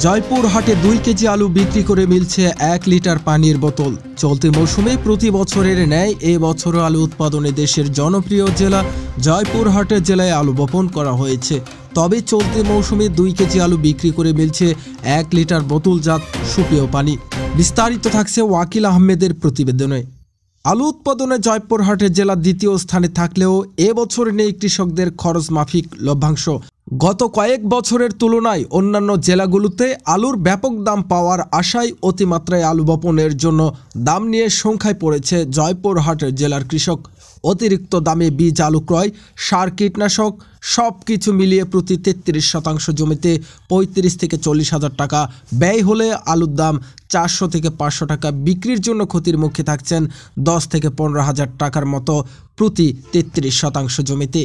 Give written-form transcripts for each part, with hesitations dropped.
জয়পুরহাটে 2 KG আলু বিক্রি করে মিলছে 1 লিটার পানির বোতল। চলতি মৌসুমে প্রতি বছরের ন্যায় এ বছরও আলু উৎপাদনে দেশের জনপ্রিয় জেলা জয়পুরহাটের জেলায় আলু বপন করা হয়েছে। তবে চলতি মৌসুমে 2 কেজি আলু বিক্রি করে মিলছে 1 লিটার বোতলজাত সুপেয় পানি। বিস্তারিত থাকছে ওয়াকিল আহমেদের প্রতিবেদনে। আলু উৎপাদনে জয়পুরহাটের জেলা দ্বিতীয় স্থানে থাকলেও এবছর নেই কৃষকদের খরচ মাফিক লভ্যাংশ। গত কয়েক বছরের তুলনায় অন্যান্য জেলাগুলোতে আলুর ব্যাপক দাম পাওয়ার আশায় অতিমাত্রায় আলু বপনের জন্য দাম নিয়ে সংখ্যায় পড়েছে জয়পুরহাটের জেলার কৃষক। অতিরিক্ত দামে বীজ, আলু ক্রয়, সার, কীটনাশক সব কিছু মিলিয়ে প্রতি 33% জমিতে 35 থেকে 40 হাজার টাকা ব্যয় হলে আলুর দাম 400 থেকে 500 টাকা বিক্রির জন্য ক্ষতির মুখে থাকছেন 10 থেকে 15 হাজার টাকার মতো প্রতি 33% জমিতে।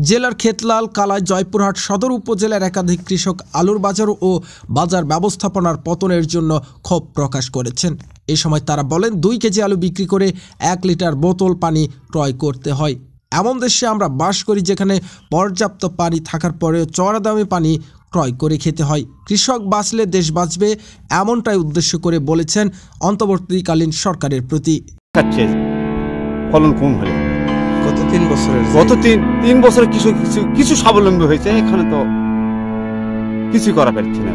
জেলার ক্ষেতলাল, কালাই, জয়পুরহাট সদর উপজেলার একাধিক কৃষক আলুর বাজার ও বাজার ব্যবস্থাপনার পতনের জন্য ক্ষোভ প্রকাশ করেছেন। এ সময় তারা বলেন, 2 কেজি আলু বিক্রি করে 1 লিটার বোতল পানি ক্রয় করতে হয়। এমন দেশে আমরা বাস করি যেখানে পর্যাপ্ত পানি থাকার পরেও চড়া দামে পানি ক্রয় করে খেতে হয়। কৃষক বাঁচলে দেশ বাঁচবে, এমনটাই উদ্দেশ্য করে বলেছেন অন্তর্বর্তীকালীন সরকারের প্রতি। ফলন কম হলে গত 3 বছরে কিছু স্বাবলম্বী হয়েছে, এখানে তো কিছু করা পারছে না।